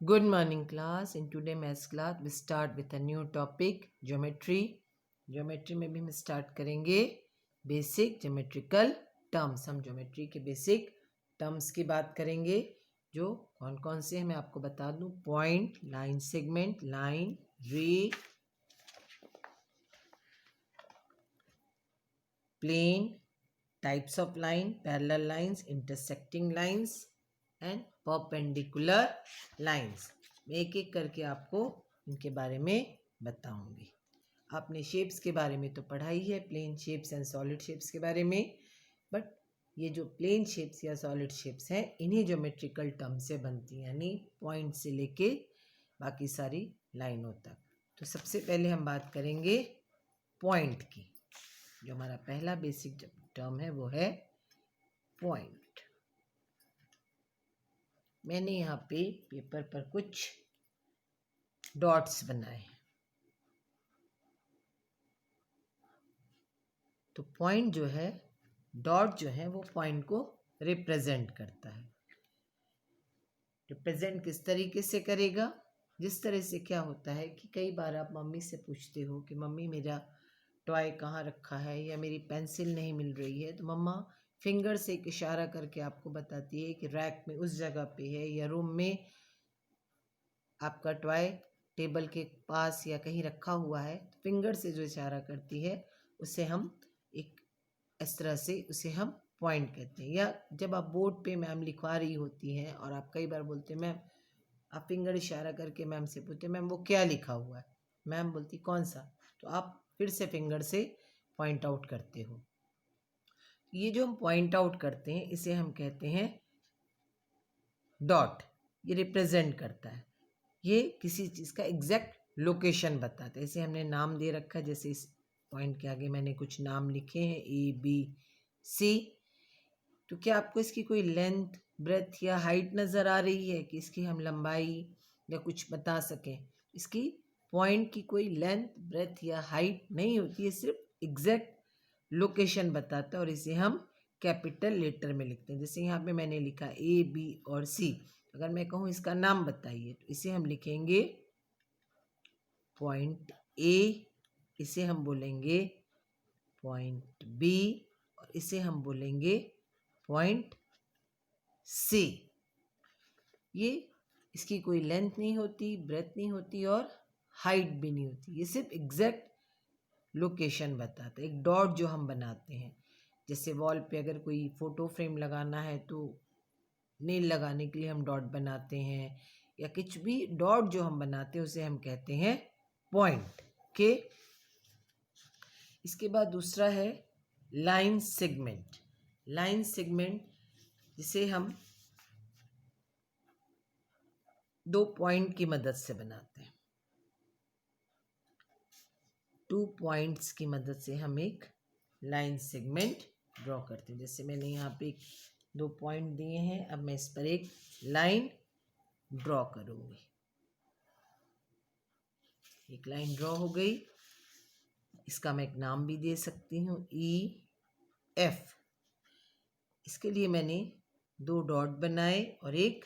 Good morning class. In today maths class we start with a new topic geometry. Geometry में भी हम start करेंगे basic geometrical terms. हम geometry के basic terms की बात करेंगे जो कौन कौन से हैं मैं आपको बता दूं. Point, line segment, line, ray, plane, types of line, parallel lines, intersecting lines and perpendicular lines. मैं एक एक करके आपको इनके बारे में बताऊंगी. आपने शेप्स के बारे में तो पढ़ा ही है, plane shapes and solid shapes के बारे में. बट ये जो प्लेन शेप्स या सॉलिड शेप्स हैं इन्हीं ज्योमेट्रिकल टर्म से बनती हैं, यानी पॉइंट से लेके बाकी सारी लाइनों तक. तो सबसे पहले हम बात करेंगे पॉइंट की. जो हमारा पहला बेसिक टर्म है वो है पॉइंट. मैंने यहाँ पे पेपर पर कुछ डॉट्स बनाए हैं. तो पॉइंट जो है, डॉट जो है वो पॉइंट को रिप्रेजेंट करता है. रिप्रेजेंट किस तरीके से करेगा? जिस तरह से क्या होता है कि कई बार आप मम्मी से पूछते हो कि मम्मी मेरा टॉय कहाँ रखा है या मेरी पेंसिल नहीं मिल रही है, तो मम्मा फिंगर से एक इशारा करके आपको बताती है कि रैक में उस जगह पे है या रूम में आपका टॉय टेबल के पास या कहीं रखा हुआ है. फिंगर से जो इशारा करती है उसे हम एक इस तरह से उसे हम पॉइंट कहते हैं. या जब आप बोर्ड पे मैम लिखवा रही होती हैं और आप कई बार बोलते हैं मैम, आप फिंगर इशारा करके मैम से पूछते मैम वो क्या लिखा हुआ है, मैम बोलती कौन सा, तो आप फिर से फिंगर से पॉइंट आउट करते हो. ये जो हम पॉइंट आउट करते हैं इसे हम कहते हैं डॉट. ये रिप्रेजेंट करता है, ये किसी चीज़ का एग्जैक्ट लोकेशन बताता है. इसे हमने नाम दे रखा है, जैसे इस पॉइंट के आगे मैंने कुछ नाम लिखे हैं ABC. तो क्या आपको इसकी कोई लेंथ, ब्रेथ या हाइट नज़र आ रही है कि इसकी हम लंबाई या कुछ बता सकें? इसकी पॉइंट की कोई लेंथ, ब्रेथ या हाइट नहीं होती है, सिर्फ एग्जैक्ट लोकेशन बताता है और इसे हम कैपिटल लेटर में लिखते हैं. जैसे यहाँ पे मैंने लिखा A, B और C. अगर मैं कहूँ इसका नाम बताइए तो इसे हम लिखेंगे पॉइंट A, इसे हम बोलेंगे पॉइंट B और इसे हम बोलेंगे पॉइंट C. ये इसकी कोई लेंथ नहीं होती, ब्रेथ नहीं होती और हाइट भी नहीं होती, ये सिर्फ एग्जैक्ट लोकेशन बताता है. एक डॉट जो हम बनाते हैं, जैसे वॉल पे अगर कोई फोटो फ्रेम लगाना है तो नेल लगाने के लिए हम डॉट बनाते हैं, या कुछ भी डॉट जो हम बनाते हैं उसे हम कहते हैं पॉइंट के. इसके बाद दूसरा है लाइन सेगमेंट. लाइन सेगमेंट जिसे हम दो पॉइंट की मदद से बनाते हैं. 2 पॉइंट्स की मदद से हम एक लाइन सेगमेंट ड्रॉ करते हैं. जैसे मैंने यहाँ पे 2 पॉइंट दिए हैं, अब मैं इस पर एक लाइन ड्रॉ करूँगी. एक लाइन ड्रॉ हो गई. इसका मैं एक नाम भी दे सकती हूँ EF. इसके लिए मैंने 2 डॉट बनाए और एक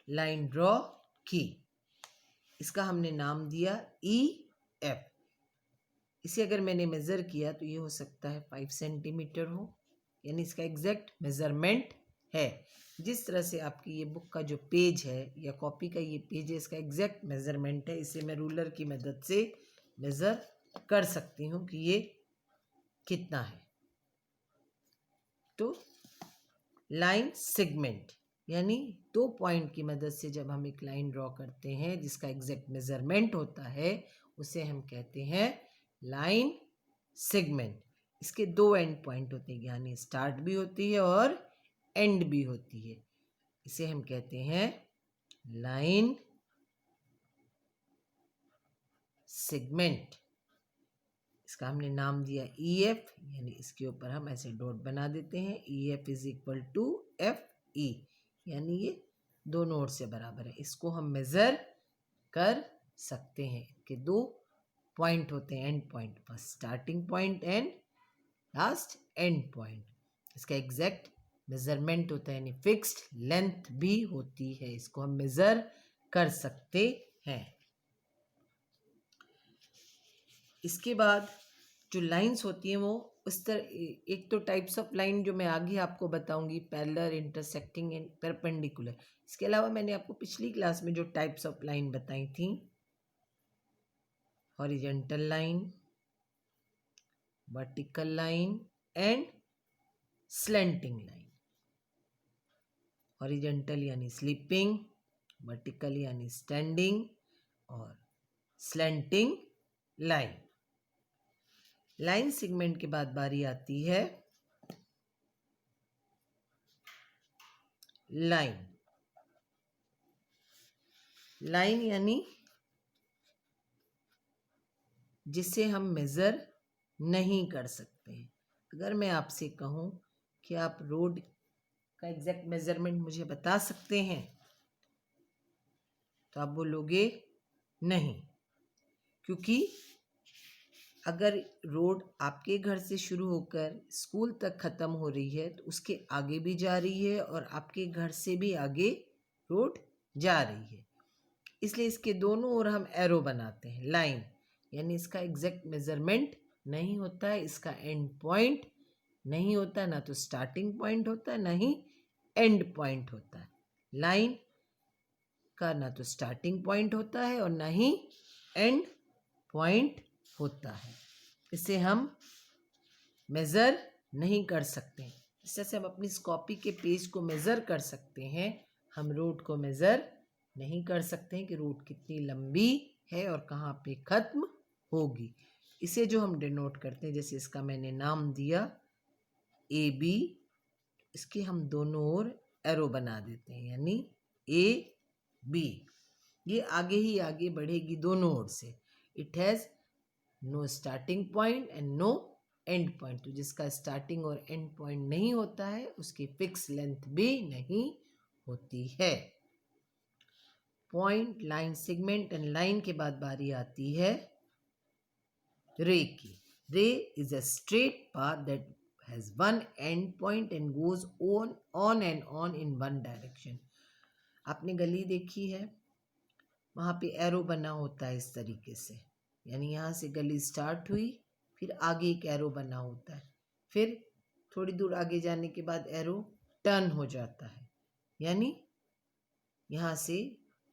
लाइन ड्रॉ की. इसका हमने नाम दिया EF. इसे अगर मैंने मेज़र किया तो ये हो सकता है 5 सेंटीमीटर हो, यानी इसका एग्जैक्ट मेज़रमेंट है. जिस तरह से आपकी ये बुक का जो पेज है या कॉपी का ये पेज है, इसका एग्जैक्ट मेज़रमेंट है. इसे मैं रूलर की मदद से मेज़र कर सकती हूँ कि ये कितना है. तो लाइन सेगमेंट यानी 2 पॉइंट की मदद से जब हम एक लाइन ड्रॉ करते हैं जिसका एग्जैक्ट मेज़रमेंट होता है उसे हम कहते हैं लाइन सेगमेंट. इसके 2 एंड पॉइंट होते हैं, यानी स्टार्ट भी होती है और एंड भी होती है. इसे हम कहते हैं लाइन सेगमेंट. इसका हमने नाम दिया EF, यानी इसके ऊपर हम ऐसे डॉट बना देते हैं. EF is equal to FE, यानी ये दोनों ओर से बराबर है. इसको हम मेज़र कर सकते हैं. कि 2 पॉइंट होते हैं, and point, first starting point and last and point. इसका एग्जैक्ट मेज़रमेंट होता है, यानी फिक्स्ड लेंथ भी होती है. इसको हम मेज़र कर सकते हैं। इसके बाद जो लाइंस होती हैं वो उस तरह, एक तो टाइप्स ऑफ लाइन जो मैं आगे आपको बताऊंगी, पैरेलल, इंटरसेक्टिंग एंड परपेंडिकुलर। इसके अलावा मैंने आपको पिछली क्लास में जो टाइप्स ऑफ लाइन बताई थी, horizontal line, vertical line and slanting line. Horizontal यानी स्लीपिंग, वर्टिकल यानी स्टैंडिंग और स्लैंटिंग लाइन। लाइन सेगमेंट के बाद बारी आती है लाइन। लाइन यानी जिसे हम मेज़र नहीं कर सकते हैं। अगर मैं आपसे कहूँ कि आप रोड का एग्जैक्ट मेजरमेंट मुझे बता सकते हैं, तो आप बोलोगे नहीं, क्योंकि अगर रोड आपके घर से शुरू होकर स्कूल तक ख़त्म हो रही है तो उसके आगे भी जा रही है और आपके घर से भी आगे रोड जा रही है, इसलिए इसके दोनों ओर हम एरो बनाते हैं, लाइन। यानी इसका एग्जैक्ट मेजरमेंट नहीं होता है, इसका एंड पॉइंट नहीं होता, ना तो स्टार्टिंग पॉइंट होता है ना ही एंड पॉइंट होता है। लाइन का ना तो स्टार्टिंग पॉइंट होता है और ना ही एंड पॉइंट होता है, इसे हम मेज़र नहीं कर सकते। इस तरह से हम अपनी कॉपी के पेज को मेज़र कर सकते हैं, हम रोड को मेज़र नहीं कर सकते हैं कि रोड कितनी लंबी है और कहाँ पे ख़त्म होगी। इसे जो हम डिनोट करते हैं, जैसे इसका मैंने नाम दिया AB, इसके हम दोनों ओर एरो बना देते हैं, यानी AB। ये आगे ही आगे बढ़ेगी दोनों ओर से। It has no starting point and no end point. तो जिसका स्टार्टिंग और एंड पॉइंट नहीं होता है उसकी फिक्स लेंथ भी नहीं होती है। Point, line segment and line के बाद बारी आती है रे की। रे is a straight path that has one end point and goes on and on in one direction। आपने गली देखी है, वहाँ पे एरो बना होता है इस तरीके से, यानी यहाँ से गली स्टार्ट हुई, फिर आगे एक एरो बना होता है, फिर थोड़ी दूर आगे जाने के बाद एरो टर्न हो जाता है, यानी यहाँ से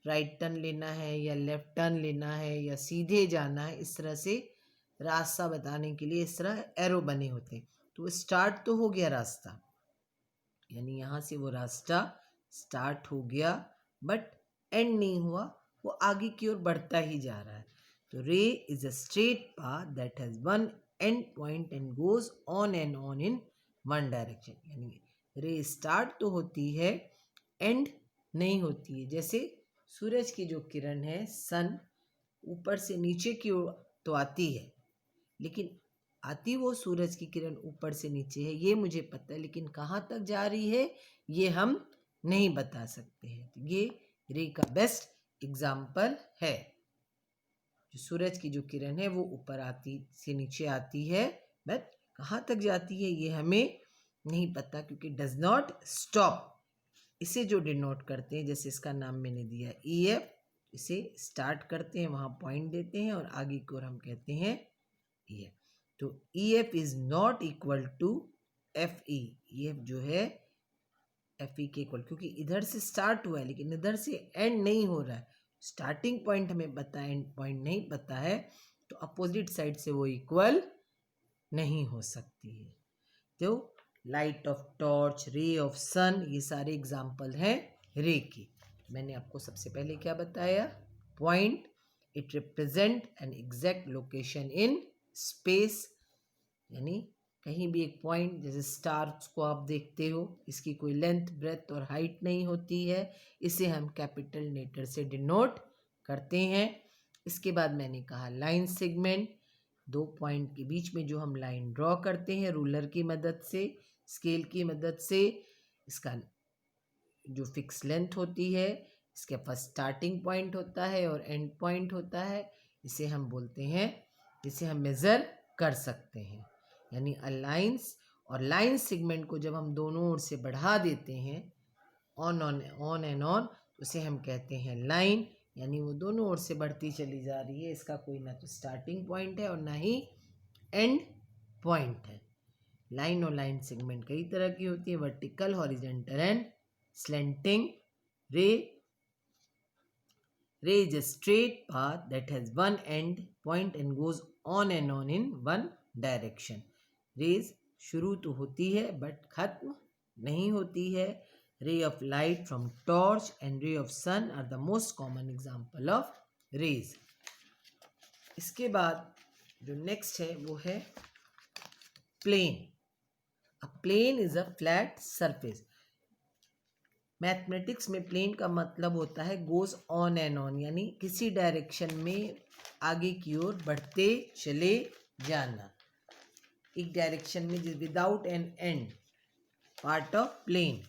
राइट टर्न लेना है या लेफ्ट टर्न लेना है या सीधे जाना है, इस तरह से रास्ता बताने के लिए इस तरह एरो बने होते हैं। तो स्टार्ट तो हो गया रास्ता, यानी यहाँ से वो रास्ता स्टार्ट हो गया, बट एंड नहीं हुआ, वो आगे की ओर बढ़ता ही जा रहा है। तो रे is a straight path that has one and point and goes on and on in one direction. यानी रे स्टार्ट तो होती है, एंड नहीं होती है। जैसे सूरज की जो किरण है, सन, ऊपर से नीचे की ओर तो आती है, लेकिन आती वो सूरज की किरण ऊपर से नीचे है, ये मुझे पता है, लेकिन कहाँ तक जा रही है ये हम नहीं बता सकते हैं। तो ये रे का बेस्ट एग्जाम्पल है। जो सूरज की जो किरण है वो ऊपर आती से नीचे आती है, बट कहाँ तक जाती है ये हमें नहीं पता, क्योंकि डज नॉट स्टॉप। इसे जो डिनोट करते हैं, जैसे इसका नाम मैंने दिया EF, इसे स्टार्ट करते हैं, वहाँ पॉइंट देते हैं और आगे को हम कहते हैं EF। तो EF is not equal to FE। EF जो है FE के इक्वल, क्योंकि इधर से स्टार्ट हुआ है लेकिन इधर से एंड नहीं हो रहा है। स्टार्टिंग पॉइंट हमें पता है, एंड पॉइंट नहीं पता है, तो अपोजिट साइड से वो इक्वल नहीं हो सकती है। तो light of torch, ray of sun, ये सारे एग्जाम्पल हैं रे के। मैंने आपको सबसे पहले क्या बताया, point, it represent an exact location in space, यानी कहीं भी एक पॉइंट, जैसे स्टार्स को आप देखते हो, इसकी कोई लेंथ, ब्रेथ और हाइट नहीं होती है, इसे हम कैपिटल लेटर से डिनोट करते हैं। इसके बाद मैंने कहा लाइन सेगमेंट, दो पॉइंट के बीच में जो हम लाइन ड्रॉ करते हैं रूलर की मदद से, स्केल की मदद से, इसका जो फिक्स लेंथ होती है, इसके पास स्टार्टिंग पॉइंट होता है और एंड पॉइंट होता है, इसे हम बोलते हैं, इसे हम मेज़र कर सकते हैं। यानी अ लाइन्स और लाइन सेगमेंट को जब हम दोनों ओर से बढ़ा देते हैं, ऑन एंड ऑन, उसे हम कहते हैं लाइन, यानी वो दोनों ओर से बढ़ती चली जा रही है, इसका कोई ना तो स्टार्टिंग पॉइंट है और ना ही एंड पॉइंट है। लाइन और लाइन सेगमेंट कई तरह की होती है, वर्टिकल, हॉरिजेंटल एंड स्लेंटिंग। रे is a straight path that has one end point and goes on and on in one direction. Rays शुरू तो होती है बट खत्म नहीं होती है। Ray of light from torch and ray of sun are the most common example of rays. इसके बाद जो नेक्स्ट है वो है plane. A plane is a flat surface. Mathematics में प्लेन का मतलब होता है गोज ऑन एंड ऑन, यानी किसी डायरेक्शन में आगे की ओर बढ़ते चले जाना, एक डायरेक्शन में without an end, part of plane.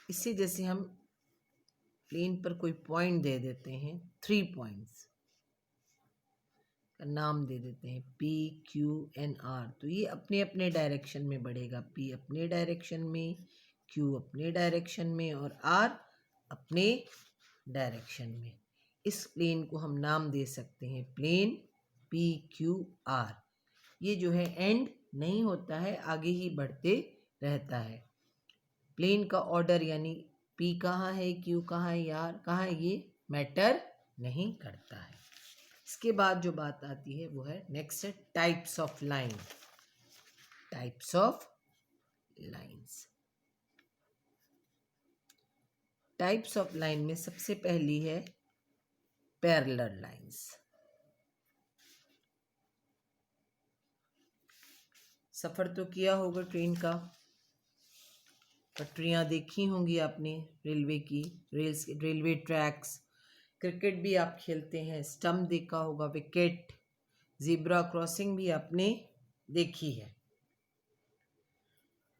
इससे जैसे हम प्लेन पर कोई पॉइंट दे देते हैं, 3 पॉइंट्स का नाम दे देते हैं P, Q एंड R, तो ये अपने अपने डायरेक्शन में बढ़ेगा। P अपने डायरेक्शन में, Q अपने डायरेक्शन में और R अपने डायरेक्शन में। इस प्लेन को हम नाम दे सकते हैं प्लेन PQR। ये जो है एंड नहीं होता है, आगे ही बढ़ते रहता है। प्लेन का ऑर्डर यानी P कहाँ है, Q कहाँ है, R कहाँ है, ये मैटर नहीं करता है। इसके बाद जो बात आती है वो है नेक्स्ट है types of line. Types of lines. Types of line में सबसे पहली है पैरेलल लाइंस। सफर तो किया होगा ट्रेन का, पटरियां देखी होंगी आपने रेलवे की, रेलवे ट्रैक्स। क्रिकेट भी आप खेलते हैं, स्टंप देखा होगा, विकेट, ज़ेब्रा क्रॉसिंग भी आपने देखी है।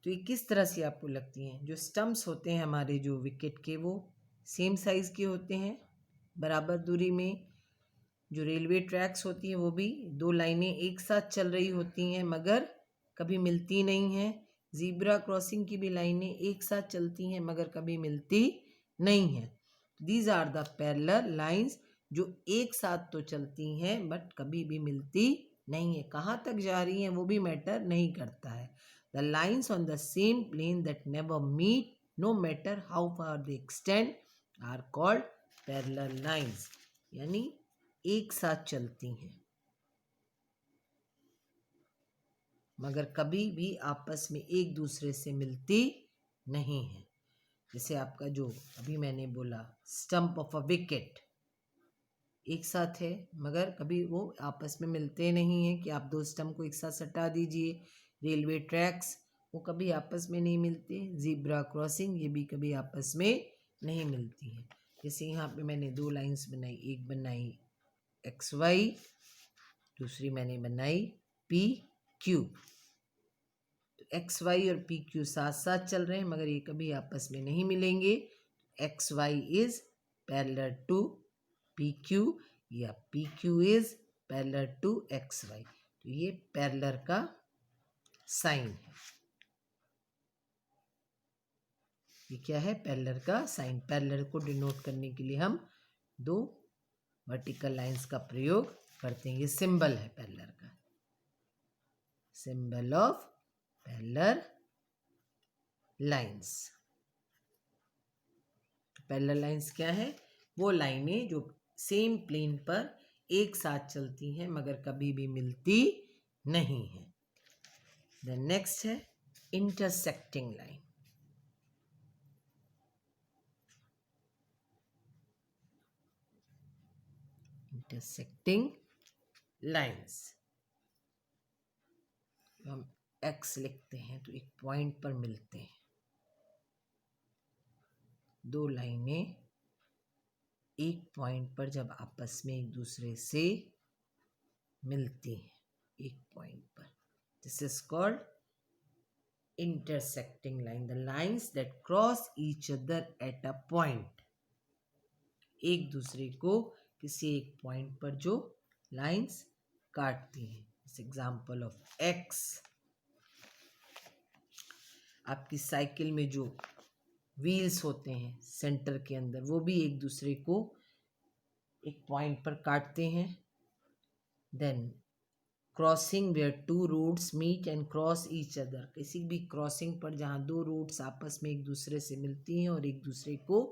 तो ये किस तरह से आपको लगती हैं? जो स्टंप्स होते हैं हमारे जो विकेट के, वो सेम साइज़ के होते हैं, बराबर दूरी में। जो रेलवे ट्रैक्स होती हैं वो भी 2 लाइनें एक साथ चल रही होती हैं मगर कभी मिलती नहीं हैं। ज़ेब्रा क्रॉसिंग की भी लाइनें एक साथ चलती हैं मगर कभी मिलती नहीं हैं। These are the parallel lines, जो एक साथ तो चलती हैं बट कभी भी मिलती नहीं है। कहाँ तक जा रही हैं वो भी मैटर नहीं करता है। The lines on the same plane that never meet no matter how far they extend are called parallel lines, यानी एक साथ चलती हैं मगर कभी भी आपस में एक दूसरे से मिलती नहीं है। जैसे आपका जो अभी मैंने बोला स्टंप ऑफ अ विकेट, एक साथ है मगर कभी वो आपस में मिलते नहीं हैं कि आप 2 स्टंप को एक साथ सटा दीजिए। रेलवे ट्रैक्स वो कभी आपस में नहीं मिलते। ज़ेब्रा क्रॉसिंग ये भी कभी आपस में नहीं मिलती हैं। जैसे यहाँ पे मैंने 2 लाइंस बनाई, एक बनाई XY, दूसरी मैंने बनाई PQ। तो XY और PQ साथ साथ चल रहे हैं मगर ये कभी आपस में नहीं मिलेंगे। XY is parallel to PQ या PQ is parallel to XY। तो ये पैरेलल का साइन है। ये क्या है? पैरेलल का साइन। पैरेलल को डिनोट करने के लिए हम 2 वर्टिकल लाइंस का प्रयोग करते हैं। ये सिंबल है पैरेलल का, symbol of parallel lines. Parallel lines क्या है? वो लाइनें जो सेम प्लेन पर एक साथ चलती हैं मगर कभी भी मिलती नहीं है। द नेक्स्ट है इंटरसेक्टिंग लाइन। इंटरसेक्टिंग लाइंस, हम X लिखते हैं तो एक पॉइंट पर मिलते हैं। 2 लाइनें एक पॉइंट पर जब आपस में एक दूसरे से मिलती हैं, एक पॉइंट पर, this is called intersecting line. The lines that cross each other at a point, एक दूसरे को किसी एक पॉइंट पर जो लाइंस काटती हैं। इस एग्जाम्पल ऑफ X, आपकी साइकिल में जो व्हील्स होते हैं सेंटर के अंदर, वो भी एक दूसरे को एक पॉइंट पर काटते हैं। Then crossing where two roads meet and cross each other, किसी भी क्रॉसिंग पर जहाँ दो रोड्स आपस में एक दूसरे से मिलती हैं और एक दूसरे को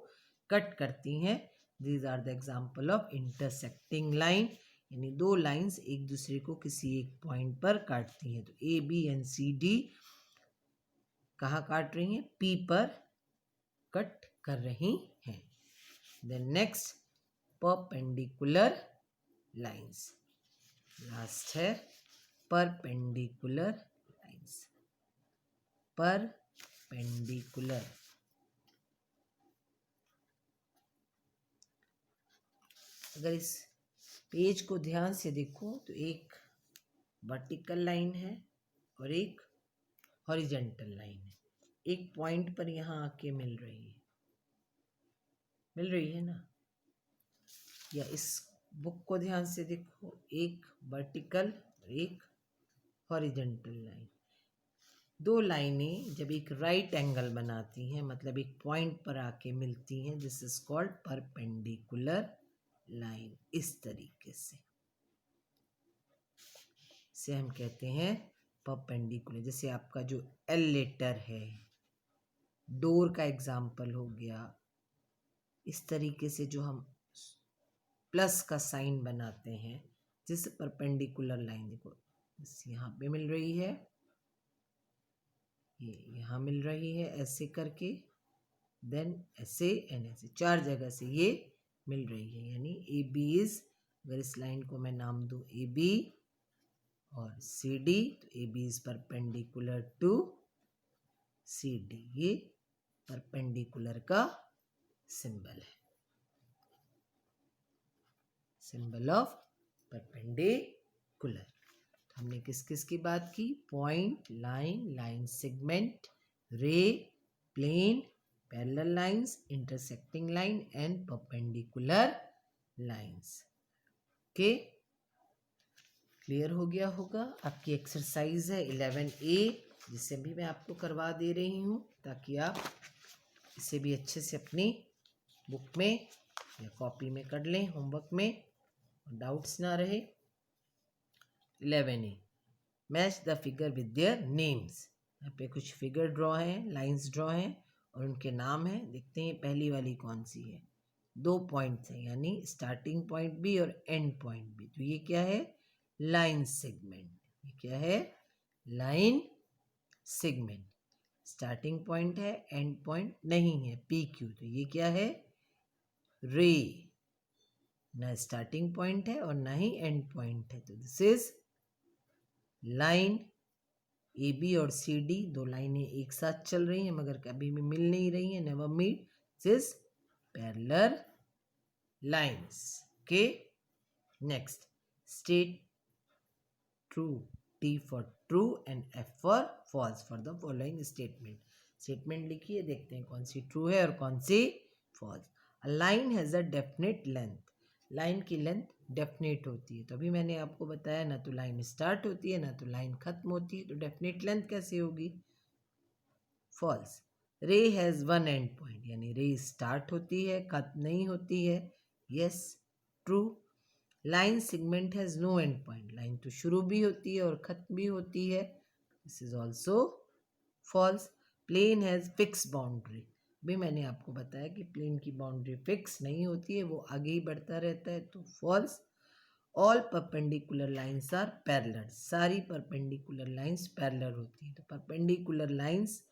कट करती हैं, these are the example of intersecting line, यानी दो लाइंस एक दूसरे को किसी एक पॉइंट पर काटती हैं। तो A B and C D कहाँ काट रही हैं? पी पर कट कर रही हैं। Then next perpendicular lines, last है परपेंडिकुलर लाइंस। परपेंडिकुलर, अगर इस पेज को ध्यान से देखो तो एक वर्टिकल लाइन है और एक हॉरिजेंटल लाइन है, एक पॉइंट पर यहाँ आके मिल रही है ना। या इस बुक को ध्यान से देखो, एक वर्टिकल और एक हॉरिजेंटल लाइन, दो लाइनें जब एक राइट एंगल बनाती हैं, मतलब एक पॉइंट पर आके मिलती हैं, this is called perpendicular line. इस तरीके से हम कहते हैं परपेंडिकुलर। जैसे आपका जो एल लेटर है, डोर का एग्जाम्पल हो गया, इस तरीके से जो हम प्लस का साइन बनाते हैं, जिस परपेंडिकुलर लाइन, देखो यहाँ पे मिल रही है, ये यहाँ मिल रही है, ऐसे करके, देन ऐसे एंड ऐसे, चार जगह से ये मिल रही है, यानी ए बी इज, अगर इस लाइन को मैं नाम दूं ए बी और सी डी, तो A B is perpendicular to C D, ये परपेंडिकुलर का सिंबल है, सिंबल ऑफ परपेंडिकुलर। हमने किस किस की बात की? Point, line, line segment, ray, plane, parallel lines, intersecting line and perpendicular lines. Okay, clear हो गया होगा। आपकी एक्सरसाइज है 11A, जिसे भी मैं आपको करवा दे रही हूँ ताकि आप इसे भी अच्छे से अपनी बुक में या कॉपी में कर लें, होमवर्क में, डाउट्स ना रहे। 11A, match the figure with their names. यहाँ पे कुछ फिगर ड्रॉ हैं, लाइंस ड्रॉ हैं और उनके नाम हैं। देखते हैं पहली वाली कौन सी है। दो पॉइंट्स हैं, यानी स्टार्टिंग पॉइंट भी और एंड पॉइंट भी। तो ये क्या है? Line segment. ये क्या है? Line segment. स्टार्टिंग पॉइंट है, एंड पॉइंट नहीं है, पी क्यू। तो ये क्या है? रे। ना स्टार्टिंग पॉइंट है और ना ही एंड पॉइंट है, तो this is line. A B और सी डी दो लाइनें एक साथ चल रही हैं मगर कभी भी मिल नहीं रही हैं, never meet, this is parallel lines. Okay, next, state true, T for true and F for false for the following statement. Statement लिखिए, देखते हैं कौन सी ट्रू है और कौन सी false. A line has a definite length, line की लेंथ डेफिनेट होती है। तो अभी मैंने आपको बताया, ना तो लाइन स्टार्ट होती है ना तो लाइन खत्म होती है, तो डेफिनेट लेंथ कैसे होगी? फॉल्स। रे हैज़ वन एंड पॉइंट, यानी रे स्टार्ट होती है, खत्म नहीं होती है। Yes, true. Line segment has no end point, line तो शुरू भी होती है और खत्म भी होती है, this is also false. Plane has fix boundary, भी मैंने आपको बताया कि प्लेन की बाउंड्री फिक्स नहीं होती है, वो आगे ही बढ़ता रहता है, तो false. All perpendicular lines are parallel, सारी परपेंडिकुलर लाइंस पैरेलल होती हैं। तो परपेंडिकुलर लाइंस,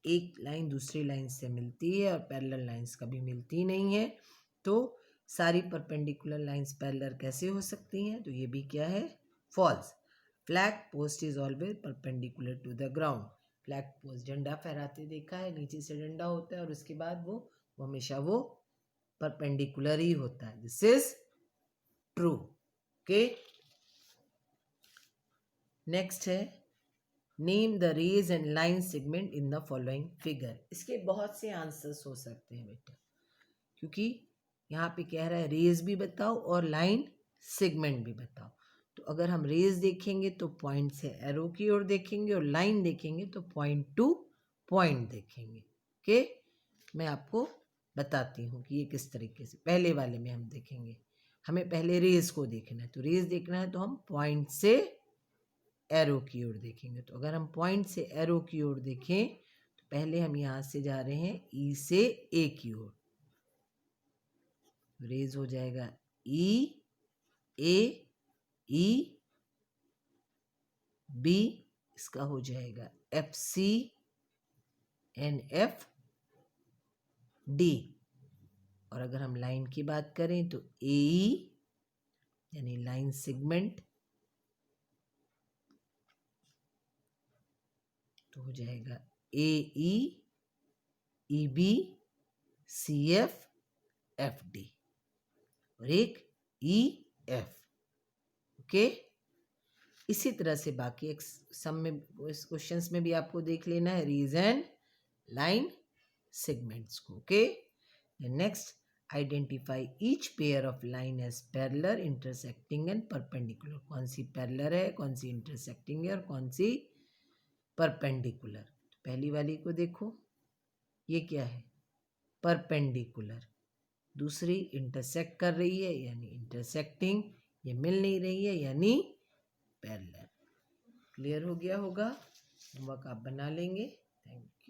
एक लाइन दूसरी लाइन से मिलती है और पैरेलल लाइंस कभी मिलती नहीं है, तो सारी परपेंडिकुलर लाइंस पैरेलल कैसे हो सकती हैं? तो ये भी क्या है? False. Flag post is always perpendicular to the ground, flag post, झंडा फहराते देखा है, नीचे से डंडा होता है और उसके बाद वो हमेशा वो परपेंडिकुलर ही होता है, this is true. Okay, next है, name the rays and line segment in the following figure. इसके बहुत से आंसर्स हो सकते हैं बेटा, क्योंकि यहाँ पे कह रहा है रेज भी बताओ और लाइन सेगमेंट भी बताओ। तो अगर हम रेज देखेंगे तो पॉइंट से एरो की ओर देखेंगे और लाइन देखेंगे तो पॉइंट टू पॉइंट देखेंगे। ओके, मैं आपको बताती हूँ कि ये किस तरीके से। पहले वाले में हम देखेंगे, हमें पहले रेज को देखना है। तो रेज देखना है तो हम पॉइंट से एरो की ओर देखेंगे। तो अगर हम पॉइंट से एरो की ओर देखें तो पहले हम यहाँ से जा रहे हैं ई से ए की ओर। रेज हो जाएगा ई ए ई बी, इसका हो जाएगा F C N F D. और अगर हम लाइन की बात करें तो ए ई यानी लाइन सेगमेंट, तो हो जाएगा A E E B C F F D और एक ई एफ। ओके, इसी तरह से बाकी सम में, इस क्वेश्चंस में भी आपको देख लेना है रीजन लाइन सेगमेंट्स को। Okay, next, identify each pair of line as parallel, intersecting and perpendicular. कौन सी पैरेलल है, कौन सी इंटरसेक्टिंग है और कौन सी परपेंडिकुलर। पहली वाली को देखो, ये क्या है, परपेंडिकुलर। दूसरी इंटरसेक्ट कर रही है यानी इंटरसेक्टिंग, ये मिल नहीं रही है यानी पैरेलल। क्लियर हो गया होगा, होमवर्क आप बना लेंगे। Thank you.